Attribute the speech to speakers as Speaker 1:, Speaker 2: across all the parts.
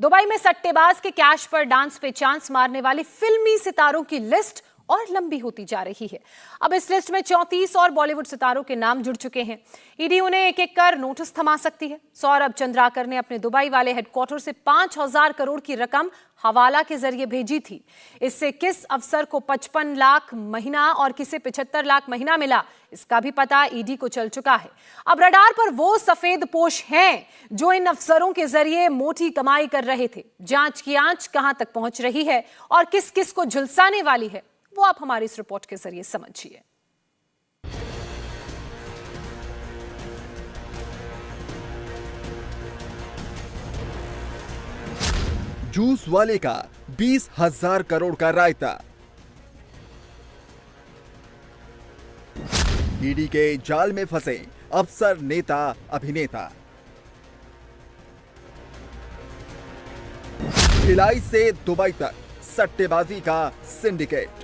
Speaker 1: Dubai में सट्टेबाज के कैश पर डांस पे चांस मारने वाले फिल्मी सितारों की लिस्ट और लंबी होती जा रही है। अब इस लिस्ट में 34 और बॉलीवुड सितारों के नाम जुड़ चुके हैं। ईडी उन्हें एक एक कर नोटिस थमा सकती है। सौरभ चंद्राकर ने अपने दुबई वाले हेडक्वार्टर से 5,000 करोड़ की रकम हवाला के जरिए भेजी थी। इससे किस अफसर को 55 लाख महीना और किसे 75 लाख महीना मिला, इसका भी पता ईडी को चल चुका है। अब रडार पर वो सफेद पोश हैं जो इन अफसरों के जरिए मोटी कमाई कर रहे थे। जांच की आंच कहां तक पहुंच रही है और किस किस को झुलसाने वाली है, वो आप हमारी इस रिपोर्ट के जरिए समझिए।
Speaker 2: जूस वाले का 20,000 करोड़ का रायता। ईडी के जाल में फंसे अफसर, नेता, अभिनेता। भिलाई से दुबई तक सट्टेबाजी का सिंडिकेट।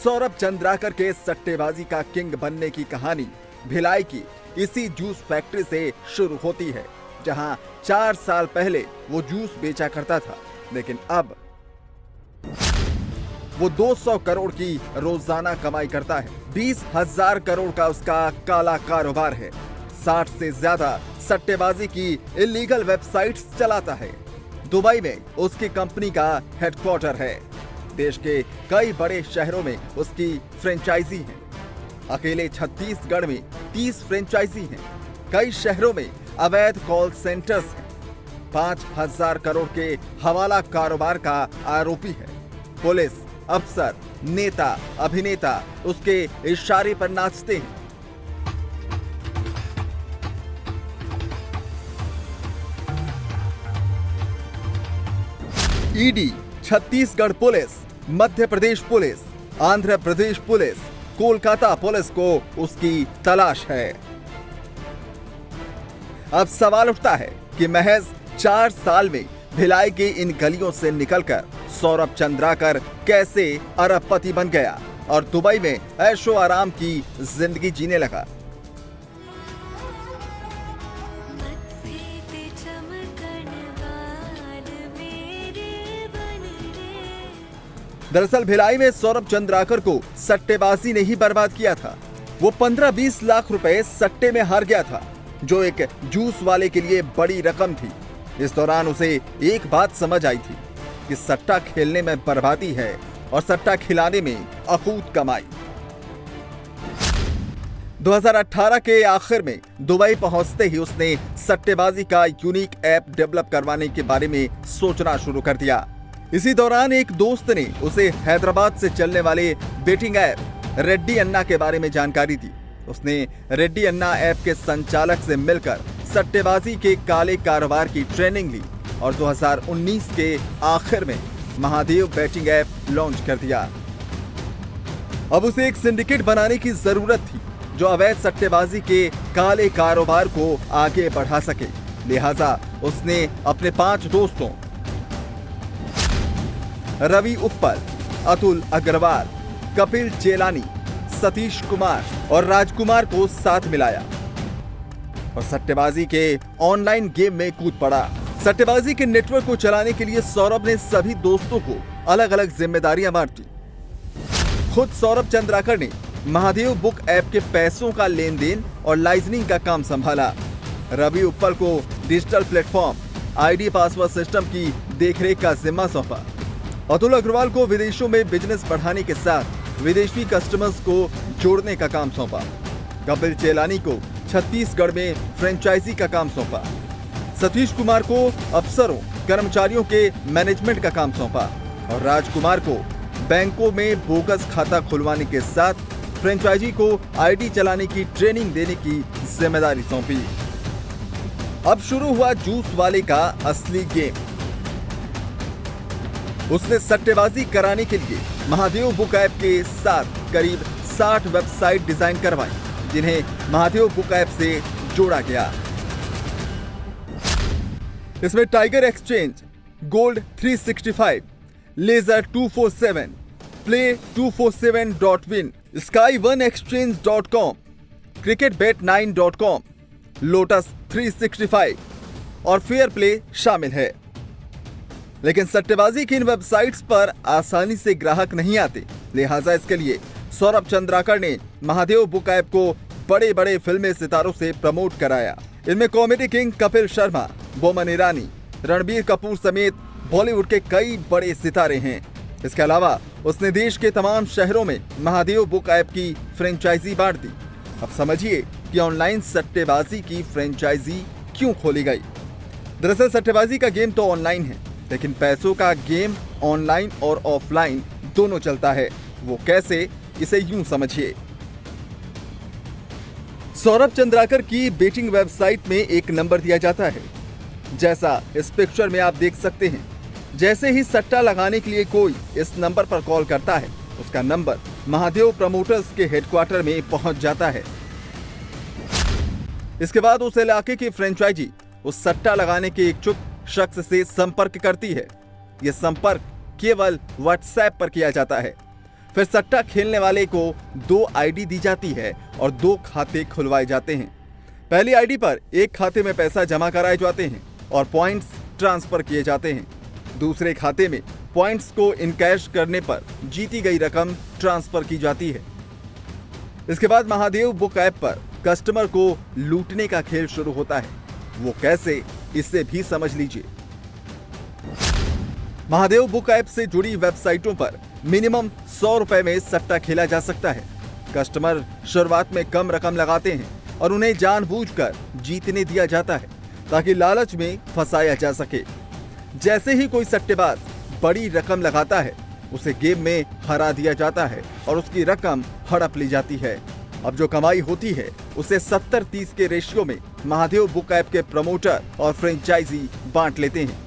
Speaker 2: सौरभ चंद्राकर के सट्टेबाजी का किंग बनने की कहानी भिलाई की इसी जूस फैक्ट्री से शुरू होती है, जहां 4 साल पहले वो जूस बेचा करता था, लेकिन अब वो 200 करोड़ की रोजाना कमाई करता है। 20,000 करोड़ का उसका काला कारोबार है। 60 से ज्यादा सट्टेबाजी की इलीगल वेबसाइट्स चलाता है। दुबई में उसकी कंपनी का हेडक्वार्टर है। देश के कई बड़े शहरों में उसकी फ्रेंचाइजी है। अकेले छत्तीसगढ़ में 30 फ्रेंचाइजी हैं। कई शहरों में अवैध कॉल सेंटर्स हैं। 5,000 करोड़ के हवाला कारोबार का आरोपी है। पुलिस, अफसर, नेता, अभिनेता उसके इशारे पर नाचते हैं। ED, Chhattisgarh police, Madhya Pradesh police, Andhra Pradesh police, Kolkata police को उसकी तलाश है। अब सवाल उठता है कि महज 4 साल में भिलाई की इन गलियों से निकलकर सौरभ चंद्राकर कैसे अरबपति बन गया और दुबई में ऐशो आराम की जिंदगी जीने लगा। दरअसल भिलाई में सौरभ चंद्राकर को सट्टेबाजी ने ही बर्बाद किया था। वो 15-20 लाख रुपए सट्टे में हार गया था, जो एक जूस वाले के लिए बड़ी रकम थी। इस दौरान उसे एक बात समझ आई थी कि सट्टा खेलने में बर्बादी है और सट्टा खिलाने में अकूत कमाई। 2018 के आखिर में दुबई पहुंचते ही उसने सट्टेबाजी का यूनिक ऐप डेवलप करवाने के बारे में सोचना शुरू कर दिया। इसी दौरान एक दोस्त ने उसे हैदराबाद से चलने वाले बेटिंग ऐप रेड्डी अन्ना के बारे में जानकारी दी। उसने रेड्डी अन्ना ऐप के संचालक से मिलकर सट्टेबाजी के काले कारोबार की ट्रेनिंग ली और 2019 के आखिर में महादेव बेटिंग ऐप लॉन्च कर दिया। अब उसे एक सिंडिकेट बनाने की जरूरत थी जो अवैध सट्टेबाजी के काले कारोबार को आगे बढ़ा सके। लिहाजा उसने अपने 5 दोस्तों रवि उप्पल, अतुल अग्रवाल, कपिल चेलानी, सतीश कुमार और राजकुमार को साथ मिलाया और सट्टेबाजी के ऑनलाइन गेम में कूद पड़ा। सट्टेबाजी के नेटवर्क को चलाने के लिए सौरभ ने सभी दोस्तों को अलग अलग जिम्मेदारियां बांटी। खुद सौरभ चंद्राकर ने महादेव बुक ऐप के पैसों का लेन देन और लाइसेंसिंग का काम संभाला। रवि उप्पल को digital platform, ID password system की देखरेख का जिम्मा सौंपा। अतुल अग्रवाल को विदेशों में बिजनेस बढ़ाने के साथ विदेशी कस्टमर्स को जोड़ने का काम सौंपा। कपिल चेलानी को छत्तीसगढ़ में फ्रेंचाइजी का काम सौंपा। सतीश कुमार को अफसरों, कर्मचारियों के मैनेजमेंट का काम सौंपा और राजकुमार को बैंकों में बोगस खाता खुलवाने के साथ फ्रेंचाइजी को आईडी चलाने की ट्रेनिंग देने की जिम्मेदारी सौंपी। अब शुरू हुआ जूस वाले का असली गेम। उसने सट्टेबाजी कराने के लिए महादेव बुक ऐप के साथ करीब 60 वेबसाइट डिजाइन करवाई, जिन्हें महादेव बुक ऐप से जोड़ा गया। इसमें tiger exchange, gold 365, laser 247, play247.win, sky1exchange.com, cricketbet9.com, lotus 365 और फेयर प्ले शामिल है। लेकिन सट्टेबाजी की इन वेबसाइट्स पर आसानी से ग्राहक नहीं आते, लिहाजा इसके लिए सौरभ चंद्राकर ने महादेव बुक ऐप को बड़े बड़े फिल्मी सितारों से प्रमोट कराया। इनमें कॉमेडी किंग कपिल शर्मा, बोमन ईरानी, रणबीर कपूर समेत बॉलीवुड के कई बड़े सितारे हैं। इसके अलावा उसने देश के तमाम शहरों में महादेव बुक ऐप की फ्रेंचाइजी बांट दी। अब समझिए कि ऑनलाइन सट्टेबाजी की फ्रेंचाइजी क्यों खोली गई। दरअसल सट्टेबाजी का गेम तो ऑनलाइन है, लेकिन पैसों का गेम ऑनलाइन और ऑफलाइन दोनों चलता है। वो कैसे, इसे यूं समझिए। सौरभ चंद्राकर की बेटिंग वेबसाइट में एक नंबर दिया जाता है, जैसा इस पिक्चर में आप देख सकते हैं। जैसे ही सट्टा लगाने के लिए कोई इस नंबर पर कॉल करता है, उसका नंबर महादेव प्रमोटर्स के हेडक्वार्टर में पहुंच जाता है। इसके बाद उस इलाके की फ्रेंचाइजी उस सट्टा लगाने के इच्छुक शख्स से संपर्क करती है। यह संपर्क केवल व्हाट्सएप पर किया जाता है। फिर सट्टा खेलने वाले को 2 आईडी दी जाती है और 2 खाते खुलवाए जाते हैं। पहली आईडी पर एक खाते में पैसा जमा कराए जाते हैं और पॉइंट्स ट्रांसफर किए जाते हैं। दूसरे खाते में पॉइंट्स को इनकैश करने पर जीती गई रकम ट्रांसफर की जाती है। इसके बाद महादेव बुक ऐप पर कस्टमर को लूटने का खेल शुरू होता है। वो कैसे, इसे भी समझ लीजिए। महादेव बुक ऐप से जुड़ी वेबसाइटों पर मिनिमम 100 रुपए में सट्टा खेला जा सकता है। कस्टमर शुरुआत में कम रकम लगाते हैं और उन्हें जानबूझकर जीतने दिया जाता है ताकि लालच में फंसाया जा सके। जैसे ही कोई सट्टेबाज बड़ी रकम लगाता है, उसे गेम में हरा दिया जाता है और उसकी रकम हड़प ली जाती है। अब जो कमाई होती है उसे 70-30 के रेशियो में महादेव बुक ऐप के प्रमोटर और फ्रेंचाइजी बांट लेते हैं।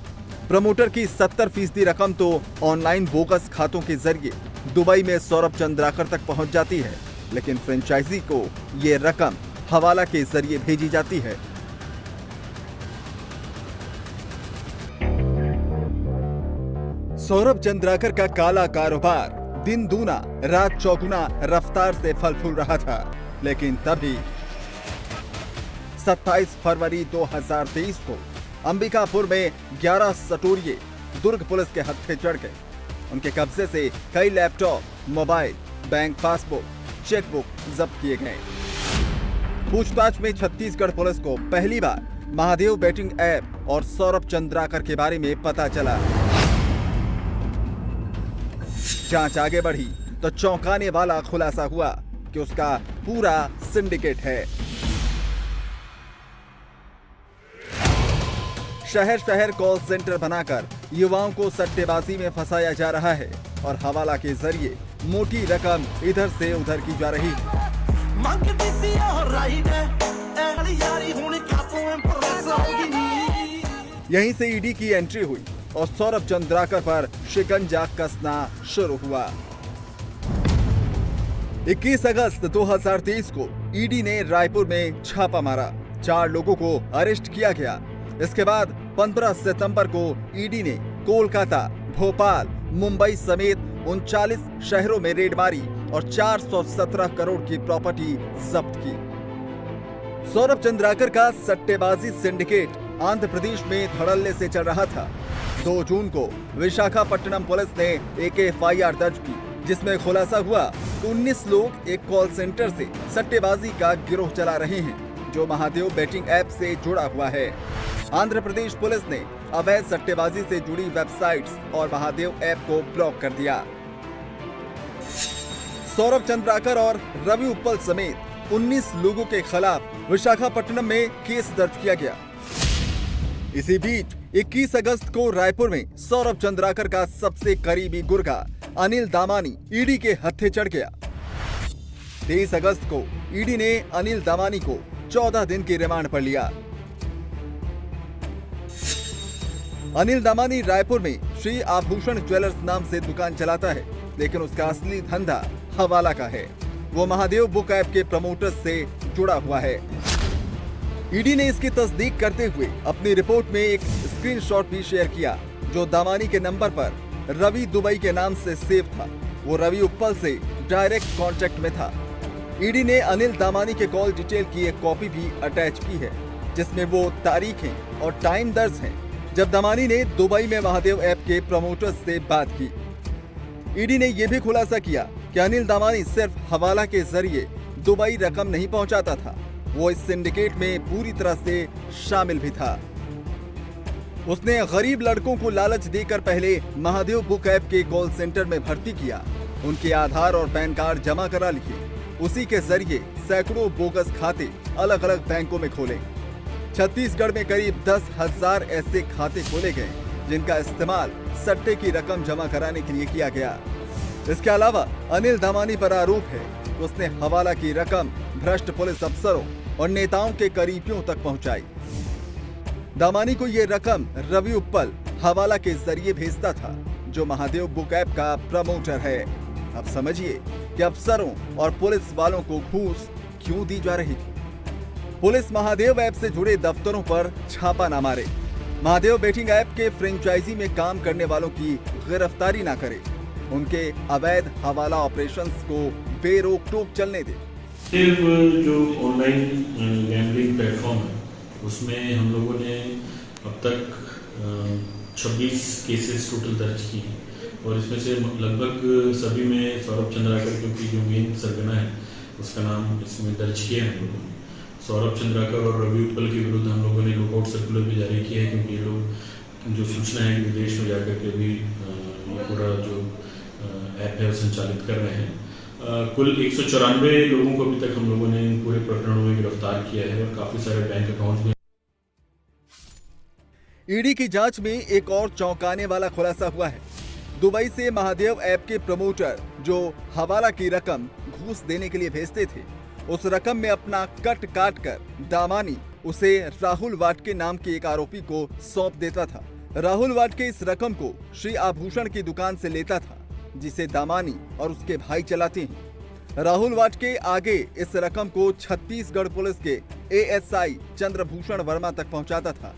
Speaker 2: प्रमोटर की 70% रकम तो ऑनलाइन बोगस खातों के जरिए दुबई में सौरभ चंद्राकर तक पहुंच जाती है, लेकिन फ्रेंचाइजी को ये रकम हवाला के जरिए भेजी जाती है। सौरभ चंद्राकर का काला कारोबार दिन दूना रात चौगुना रफ्तार से फल फूल रहा था, लेकिन तभी 27 फरवरी 2023 को अंबिकापुर में 11 सटोरिये दुर्ग पुलिस के हत्थे चढ़ गए। उनके कब्जे से कई laptop, mobile, bank passbook, chequebook जब्त किए गए। पूछताछ में छत्तीसगढ़ पुलिस को पहली बार महादेव बेटिंग ऐप और सौरभ चंद्राकर के बारे में पता चला। जांच आगे बढ़ी तो चौंकाने वाला खुलासा हुआ कि उसका पूरा सिंडिकेट है। शहर शहर कॉल सेंटर बनाकर युवाओं को सट्टेबाजी में फंसाया जा रहा है और हवाला के जरिए मोटी रकम इधर से उधर की जा रही है। यहीं से ईडी की एंट्री हुई और सौरभ चंद्राकर पर शिकंजा कसना शुरू हुआ। 21 अगस्त 2023 को ईडी ने रायपुर में छापा मारा। 4 लोगों को अरेस्ट किया गया। इसके बाद 15 सितंबर को ईडी ने कोलकाता, भोपाल, मुंबई समेत 39 शहरों में रेड मारी और 417 करोड़ की प्रॉपर्टी जब्त की। सौरभ चंद्राकर का सट्टेबाजी सिंडिकेट आंध्र प्रदेश में धड़ल्ले से चल रहा था। 2 जून को विशाखापट्टनम पुलिस ने एक एफआईआर दर्ज की, जिसमें खुलासा हुआ कि 19 लोग एक कॉल सेंटर से सट्टेबाजी का गिरोह चला रहे हैं, जो महादेव बेटिंग ऐप से जुड़ा हुआ है। आंध्र प्रदेश पुलिस ने अवैध सट्टेबाजी से जुड़ी वेबसाइट्स और महादेव ऐप को ब्लॉक कर दिया। सौरभ चंद्राकर और रवि उप्पल समेत 19 लोगों के खिलाफ विशाखापट्टनम में केस दर्ज किया गया। इसी बीच 21 अगस्त को रायपुर में सौरभ चंद्राकर का सबसे करीबी गुर्गा अनिल दामानी ईडी के हत्थे चढ़ गया। 23 अगस्त को ईडी ने अनिल दामानी को 14 दिन की रिमांड पर लिया। अनिल दामानी रायपुर में श्री आभूषण ज्वेलर्स नाम से दुकान चलाता है, लेकिन उसका असली धंधा हवाला का है। वो महादेव बुक ऐप के प्रमोटर्स से जुड़ा हुआ है। ईडी ने इसकी तस्दीक करते हुए अपनी रिपोर्ट में एक स्क्रीनशॉट भी शेयर किया, जो दामानी के नंबर पर रवि दुबई के नाम से सेव था। वो रवि उप्पल से डायरेक्ट कांटेक्ट में था। ईडी ने अनिल दामानी के कॉल डिटेल की एक कॉपी भी अटैच की है। जिसमें वो तारीखें और टाइम दर्ज हैं जब दामानी ने दुबई में महादेव ऐप के प्रमोटर्स से बात की। ईडी ने यह भी खुलासा किया कि अनिल दामानी सिर्फ हवाला के जरिए दुबई रकम नहीं पहुंचाता था, वो इस सिंडिकेट में पूरी तरह से शामिल भी था। उसने गरीब लड़कों को लालच देकर पहले महादेव बुक ऐप के कॉल सेंटर में भर्ती किया, उनके आधार और पैन कार्ड जमा करा लिए, उसी के जरिए सैकड़ों बोगस खाते अलग अलग बैंकों में खोले। छत्तीसगढ़ में करीब 10,000 ऐसे खाते खोले गए जिनका इस्तेमाल सट्टे की रकम जमा कराने के लिए किया गया। इसके अलावा अनिल दामानी पर आरोप है कि उसने हवाला की रकम भ्रष्ट पुलिस अफसरों और नेताओं के करीबियों तक पहुंचाई। दामानी को ये रकम रवि उप्पल हवाला के जरिए भेजता था, जो महादेव बुक ऐप का प्रमोटर है। अब समझिए कि अफसरों और पुलिस वालों को घूस क्यों दी जा रही थी। पुलिस महादेव ऐप से जुड़े दफ्तरों पर छापा न मारे, महादेव बेटिंग ऐप के फ्रेंचाइजी में काम करने वालों की गिरफ्तारी ना करे, उनके अवैध हवाला ऑपरेशंस को बेरोक टोक चलने दे।
Speaker 3: सिर्फ जो ऑनलाइन गैम्बलिंग प्लेटफॉर्म है उसमें हम लोगों ने अब तक 26 केसेस टोटल दर्ज किए हैं और इसमें से लगभग सभी में सौरभ चंद्राकर, क्योंकि जो मेन सरगना है उसका नाम इसमें दर्ज किया है हम लोगों ने। सौरभ चंद्राकर और रवि उत्पल के विरुद्ध हम लोगों ने लुकआउट सर्कुलर भी जारी किया है, क्योंकि ये लोग जो सूचना है विदेश में जाकर के भी ये पूरा जो ऐप है वो संचालित कर रहे हैं। कुल 194 लोगों को अभी तक हम लोगों ने इन पूरे प्रकरणों में गिरफ्तार किया है और काफी सारे बैंक अकाउंट्स भी।
Speaker 2: ईडी की जांच में एक और चौंकाने वाला खुलासा हुआ है। दुबई से महादेव ऐप के प्रमोटर जो हवाला की रकम घूस देने के लिए भेजते थे, उस रकम में अपना कट काट कर दामानी उसे राहुल वाटके नाम के एक आरोपी को सौंप देता था। राहुल वाटके इस रकम को श्री आभूषण की दुकान से लेता था, जिसे दामानी और उसके भाई चलाते हैं। राहुल वाटके आगे इस रकम को छत्तीसगढ़ पुलिस के एएसआई चंद्रभूषण वर्मा तक पहुंचाता था।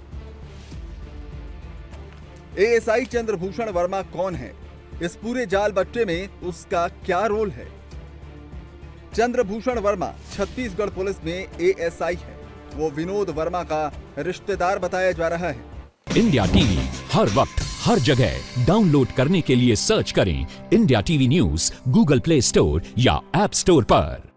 Speaker 2: एएसआई चंद्रभूषण वर्मा कौन है? इस पूरे जाल बट्टे में उसका क्या रोल है? चंद्रभूषण वर्मा छत्तीसगढ़ पुलिस में एएसआई है। वो विनोद वर्मा का रिश्तेदार बताया जा रहा है।
Speaker 4: इंडिया टीवी हर वक्त हर जगह डाउनलोड करने के लिए सर्च करें India TV news Google play store या ऐप स्टोर पर।